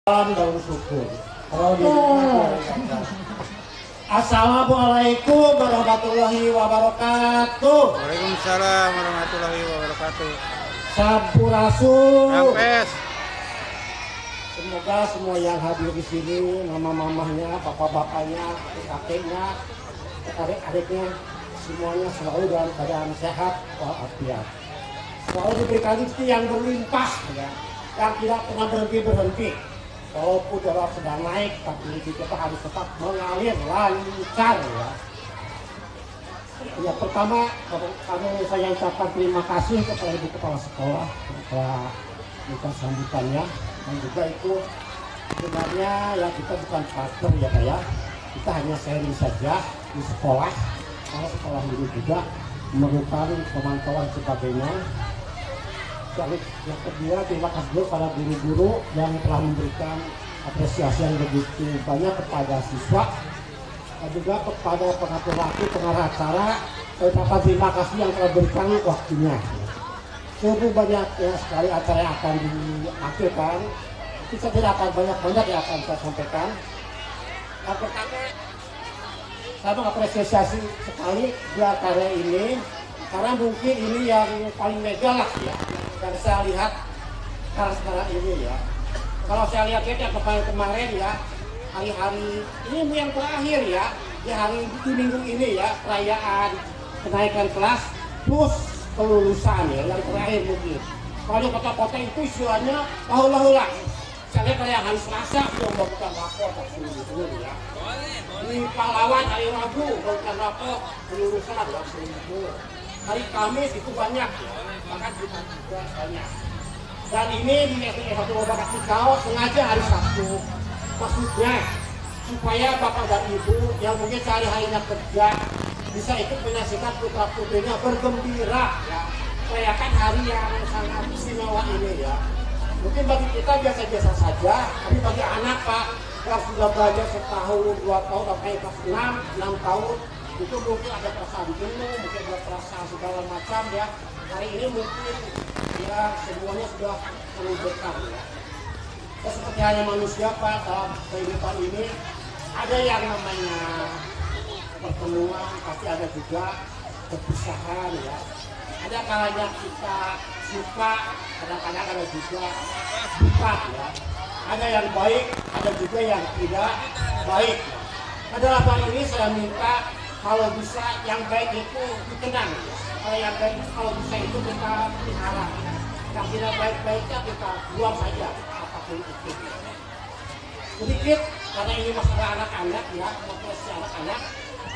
daun syukur. Assalamualaikum warahmatullahi wabarakatuh. Waalaikumsalam warahmatullahi wabarakatuh. Sampurasun. Rampes. Semoga semua yang hadir di sini, mama-mamahnya, bapak-bapaknya, kakeknya, adik-adiknya, semuanya selalu dalam keadaan sehat walafiat. Selalu diberikan rezeki yang berlimpah, ya, yang tidak pernah berhenti. Walaupun dolar sedang naik, tapi rezeki kita harus tetap mengalir lancar, ya. Ya, pertama, saya ucapkan terima kasih kepada Ibu Kepala Sekolah telah minta sambutannya, dan juga itu sebenarnya ya kita bukan partner ya Pak ya, kita hanya sharing saja di sekolah, karena sekolah ini juga memerlukan pemantauan sebagainya. Yang kedua, terima kasih kepada guru-guru yang telah memberikan apresiasi yang begitu banyak kepada siswa, dan juga kepada pengatur waktu, pengarah acara. Saya terima kasih yang telah berikan waktunya. Sungguh banyak ya sekali acara yang akan dihasilkan. Kita tidak akan banyak yang akan saya sampaikan. Yang pertama, saya mengapresiasi sekali dua karya ini, karena mungkin ini yang paling mega lah ya, yang saya lihat sekarang ini ya. Kalau saya lihat yang kemarin ya, hari-hari ini yang terakhir ya, di hari di minggu ini ya, perayaan kenaikan kelas plus kelulusan ya, yang terakhir mungkin. Kalau di kota-kota itu istilahnya bahula-hula. Saya lihat kayak hari Selasa sudah membuat rapor seluruh ya. Di Pahlawan hari Rabu membuat rapor kelulusan seluruh. Hari Kamis itu banyak ya, bahkan juga banyak. Dan ini di S1 Bapak Cikau sengaja hari Sabtu, maksudnya supaya bapak dan ibu yang mungkin sehari-harinya kerja bisa ikut menyaksikan putra putrinya bergembira ya, merayakan hari yang sangat istimewa ini ya. Mungkin bagi kita biasa-biasa saja, tapi bagi anak Pak yang sudah belajar setahun, 2 tahun, sampai kelas 6 tahun, itu mungkin ada perasaan jenuh, mungkin ada perasaan segala macam ya. Hari ini mungkin ya semuanya sudah menunjukkan ya. Ya seperti hanya manusia Pak, dalam kehidupan ini ada yang namanya pertemuan, pasti ada juga perpisahan ya. Ada kalanya kita suka, kadang-kadang ada juga suka ya. Ada yang baik, ada juga yang tidak baik ya. Nah, dalam hal ini saya minta kalau bisa yang baik itu dikenang ya. Kalau yang baik kalau bisa itu kita pelihara. Yang tidak baik-baiknya kita buang saja apapun itu. Sedikit karena ini masalah anak-anak ya, motivasi anak-anak,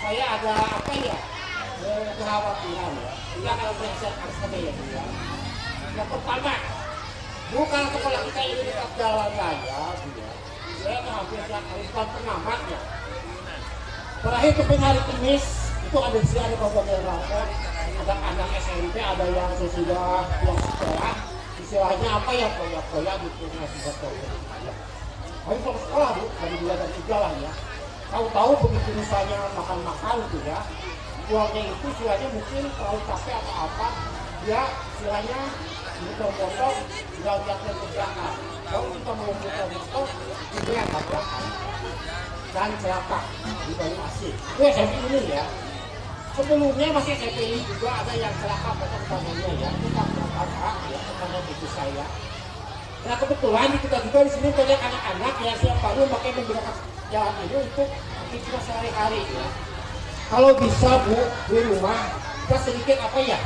saya ada apa ya, kekhawatiran ya. Tidak kalau saya harus ya. Yang pertama, bukan sekolah kita ini dekat jalan raya, ya. Saya hampir tiap hari pengamat ya. Terakhir kemarin hari Kamis itu ada di sini ada beberapa rapor, ada anak SMP, ada yang sudah pulang sekolah, istilahnya apa ya, koyak-koyak gitu masih bertobat. Tapi kalau sekolah Bu, dari 2 dan 3 lah ya. Tahu-tahu begitu misalnya makan-makan gitu ya, uangnya itu istilahnya mungkin terlalu capek atau apa, dia istilahnya potong-potong, lihat ke belakang. Kalau kita mau potong-potong, itu yang belakang dan celaka di Banyuasin. Itu SMP ini ya. Sebelumnya masih SMP ini juga ada yang celaka potong tangannya ya. Kita berapa ya, karena itu saya. Nah kebetulan kita juga di sini banyak anak-anak yang siap baru pakai menggunakan jalan ini untuk aktivitas sehari-hari ya. Kalau bisa Bu di rumah kita sedikit apa ya,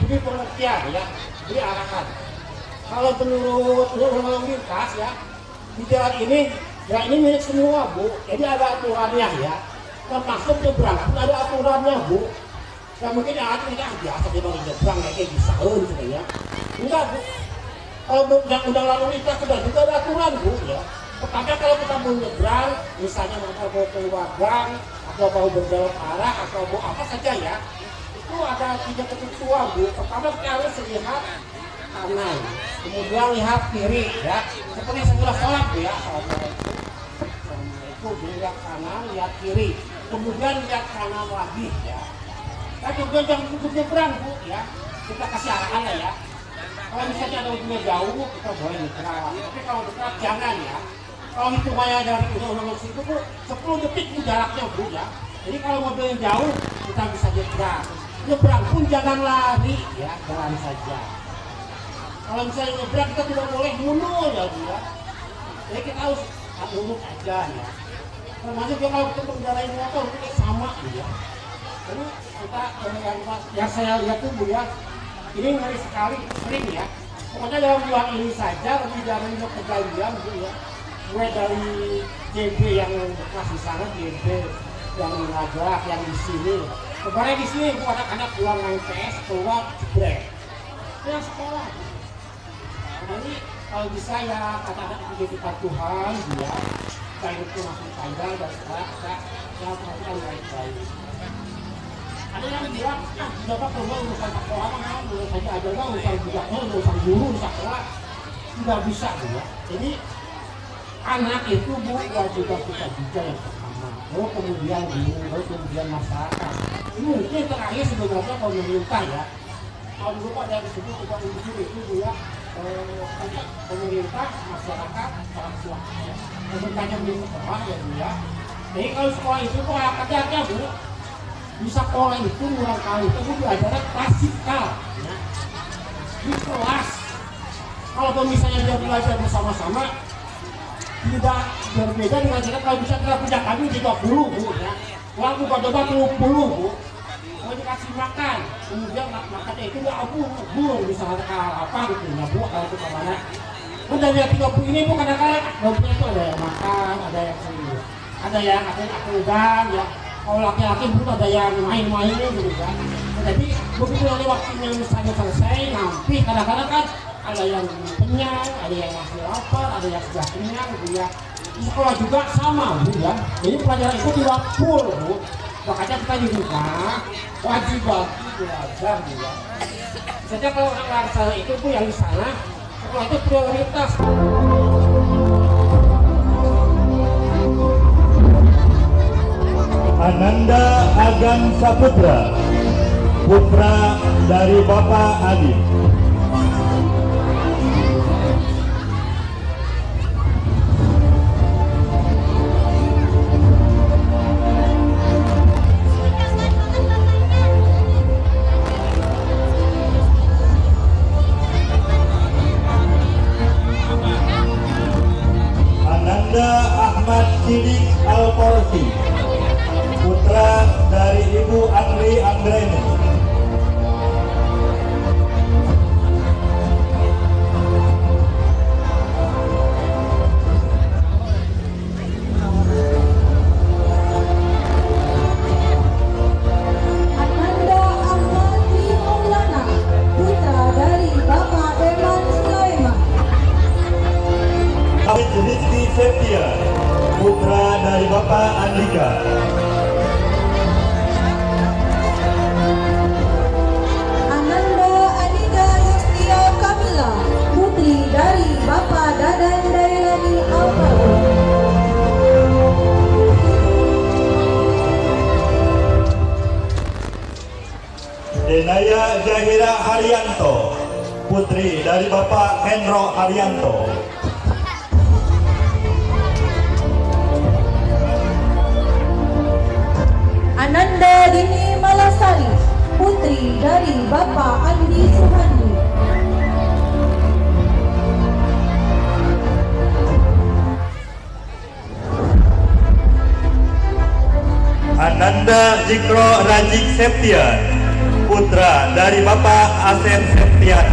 beri pengertian ya, beri arahan. Kalau menurut lalu lintas ya, di jalan ini ya ini milik semua Bu, jadi ada aturannya ya. Termasuk nyebrang pun ada aturannya Bu. Ya mungkin yang tidak biasa dia mau nyebrang kayak bisa gitu ya. Enggak Bu. Kalau undang-undang lalu lintas sudah juga ada aturan Bu ya. Pertama kalau kita mau nyebrang, misalnya mau keluar gang, atau mau berbelok arah, atau mau apa saja ya, itu ada 3 ketentuan Bu. Pertama kita harus lihat kanan, kemudian lihat kiri ya. Seperti sebelah sholat Bu ya. Assalamualaikum, lihat kanan, lihat kiri, kemudian lihat kanan lagi ya. Nah juga jangan untuk nyebrang Bu ya. Kita kasih arahan lah ya. Kalau misalnya ada ujungnya jauh, kita boleh mitra. Tapi kalau dekat jangan ya. Kalau hitungannya dari ujung situ tuh 10 detik tuh jaraknya Bu ya. Jadi kalau mobilnya jauh, kita bisa nyebrang. Nyebrang pun jangan lari ya, jalan saja. Kalau misalnya nyebrang kita tidak boleh mundur ya Bu ya. Jadi kita harus mundur aja ya. Termasuk juga kalau kita mengendarai motor itu sama Bu ya. Jadi kita yang saya lihat tuh Bu ya, ini ngeri sekali, sering ya. Pokoknya dalam bulan ini saja lebih dari 5 kejadian Bu ya. Mulai dari JB yang bekas di sana, JB yang menabrak, yang di sini. Kemarin di sini Bu anak-anak pulang main PS keluar jebret. Itu yang sekolah. Jadi kalau bisa ya kata-kata identitas Tuhan dia baik itu masuk panjang dan sekarang kita perhatikan baik-baik. Ada yang bilang, Bapak keluar urusan sekolah, menurut saja ada urusan budaknya, urusan guru, sekolah tidak bisa ya. Jadi anak itu Bu juga kita juga yang pertama, lalu kemudian guru, lalu kemudian masyarakat. Ini mungkin terakhir sebenarnya pemerintah ya. Kalau dulu ada yang disebut juga unsur itu Bu ya. Pemerintah, masyarakat, orang tua ya. Pemerintahnya belum sekolah ya Bu ya. Jadi kalau sekolah itu kok ajarnya Bu, di sekolah itu mulai kali itu belajarnya klasikal ya. Di kelas kalau misalnya dia belajar bersama-sama tidak berbeda dengan kita kalau bisa kita punya kami 30 Bu ya. Waktu coba 20 Bu. Mau dikasih makan, kemudian makannya itu nggak abur misalnya kalau apa gitu ya Bu, kalau itu kemana kan dari 30 ini Bu kadang-kadang dompetnya itu ada yang makan, ada yang serius, ada yang akudan ya. Kalau laki-laki Bu ada yang main-main gitu kan. Jadi begitu nanti waktunya misalnya selesai, nanti kadang-kadang kan ada yang kenyang, ada yang masih lapar, ada yang sudah kenyang gitu ya. Di sekolah juga sama Bu ya. Jadi pelajaran itu tidak full Bu. Makanya kita di rumah wajib belajar ya. Sejak kalau orang saya itu Bu yang di sana, sekolah itu prioritas. Ananda Agam Saputra, putra dari Bapak Adi. Ahmad Sidik Al-Korsi, putra dari Ibu Andri Anggreni. Ananda Ahmad Maulana, putra dari Bapak Eman Sulaiman. Hamid Rizki Septia, putra dari Bapak Andika. Ananda Anida Yustia Kamila, putri dari Bapak Dadan Dailani Alvaro. Denaya Zahira Haryanto, putri dari Bapak Hendro Haryanto. Ananda Dini Malasari, putri dari Bapak Andi Suhandi. Ananda Zikro Rajik Septian, putra dari Bapak Asep Septian.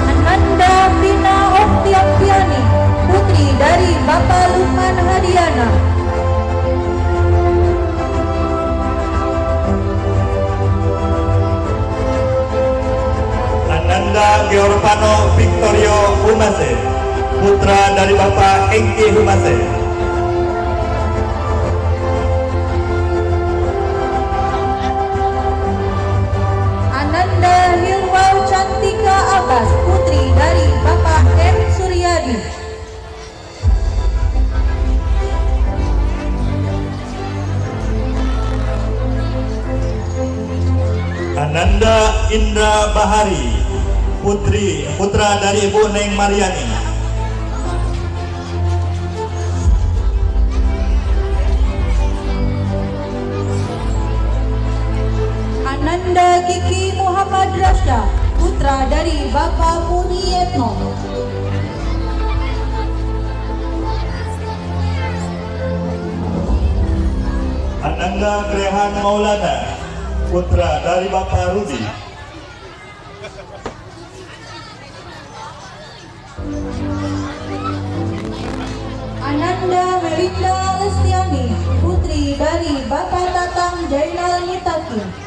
Ananda Vina Oktiapiani, putri dari Bapak Lukman Hadiana. Ananda Georpano Victorio Humase, putra dari Bapak Engki Humase. Ananda Hilwau Cantika Abbas, putri dari Bapak M. Suryadi. Ananda Indra Bahari, putra dari Ibu Neng Mariani. Ananda Kiki Muhammad Rasya, putra dari Bapak Muriyetno. Ananda Grehan Maulana, putra dari Bapak Rudi. Ananda Melinda Lestiani, putri dari Bapak Tatang Jainal Mitaki.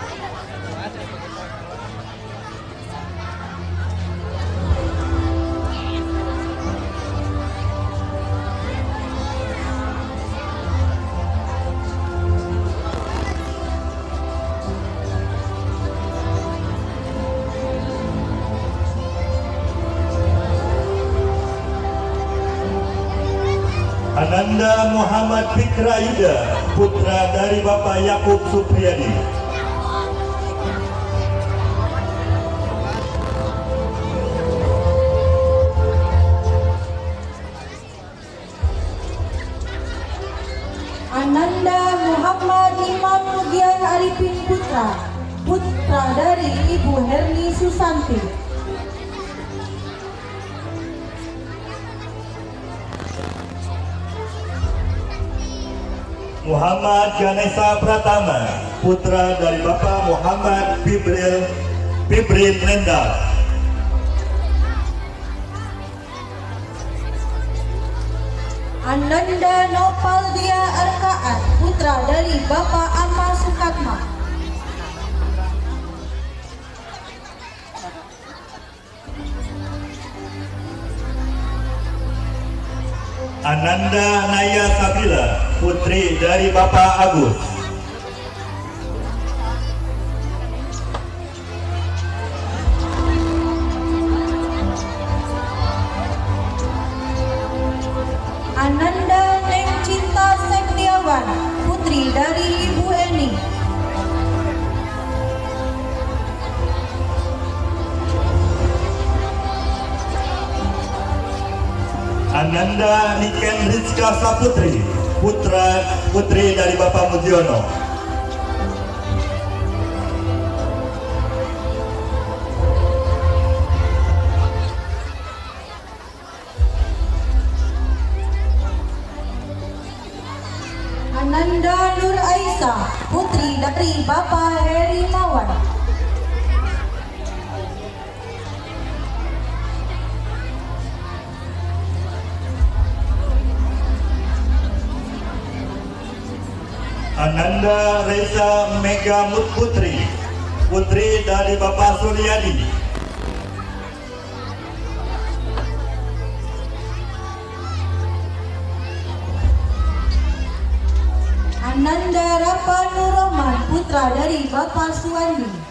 Ananda Muhammad Fikra Yuda, putra dari Bapak Yakub Supriyadi. Ananda Muhammad Imam Mugian Arifin Putra, putra dari Ibu Herni Susanti. Muhammad Ganesha Pratama, putra dari Bapak Muhammad Fibrin Rendal. Ananda Nopaldia Arkaan, putra dari Bapak Amal Sukatma. Ananda Naya Sabila, putri dari Bapak Agus. Ananda Neng Cinta Septiawan, putri dari Ibu Eni. Ananda Niken Rizka Saputri, putri dari Bapak Mujiono. Ananda Nur Aisyah, putri dari Bapak Heri Mawan. Ananda Reza Mega Putri, putri dari Bapak Suryadi. Ananda Rapa Nur Rahman, putra dari Bapak Suwandi.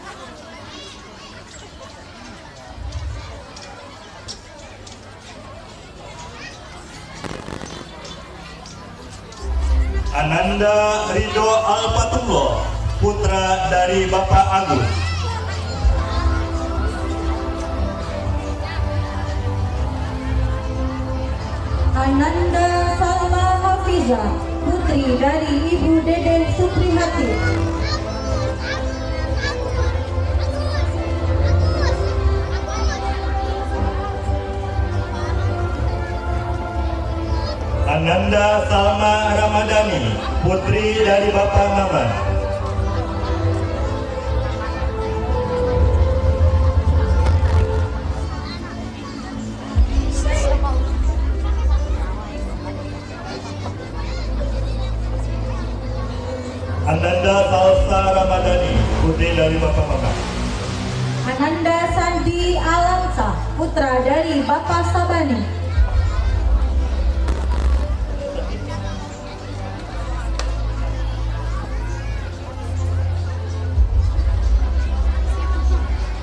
Ananda Ridho Alpatullah, putra dari Bapak Agus. Ananda Salma Hafiza, putri dari Ibu Dede Suprihati. Ananda Salma Ramadhani, putri dari Bapak Maman. Ananda Salsa Ramadhani, putri dari Bapak Maman. Ananda Sandi Alamsa, putra dari Bapak Sabani.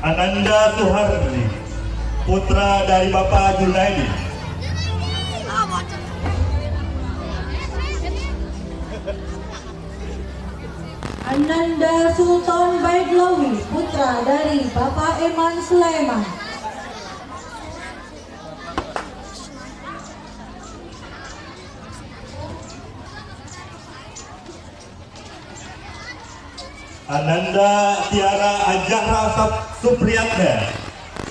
Ananda Suhardi, putra dari Bapak Junaidi. Ananda Sultan Baidlawi, putra dari Bapak Eman Sulaiman. Ananda Tiara Ajahra Supriyatna,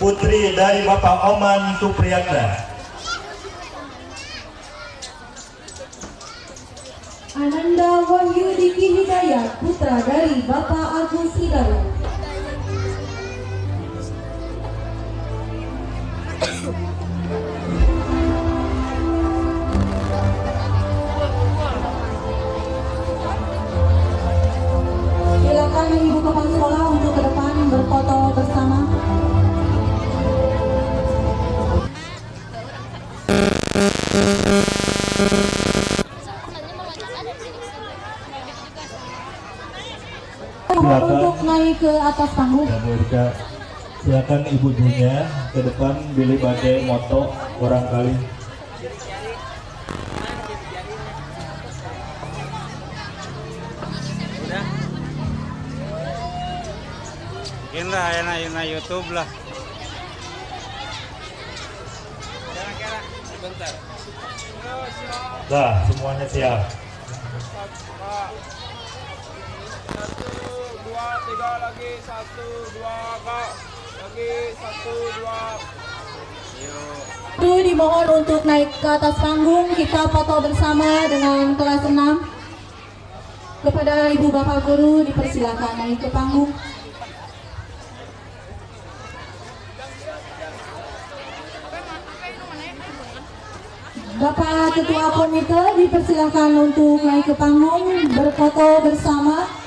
putri dari Bapak Oman Supriyatna. Ananda Wahyu Diki Hidayat, putra dari Bapak Agus Hidayat. Silakan ibu kepala sekolah untuk ke depan berfoto bersama. Silakan. Untuk naik ke atas panggung. Silakan ibu-ibunya ke depan pilih badai moto barangkali. Bikin lah, enak YouTube lah. Sebentar. Dah, semuanya siap. 1, 2, 3 lagi, 1, 2, Kak. Lagi, 1, 2. Itu dimohon untuk naik ke atas panggung, kita foto bersama dengan kelas 6. Kepada ibu bapak guru dipersilakan naik ke panggung. Bapak Ketua Komite dipersilakan untuk naik ke panggung berfoto bersama.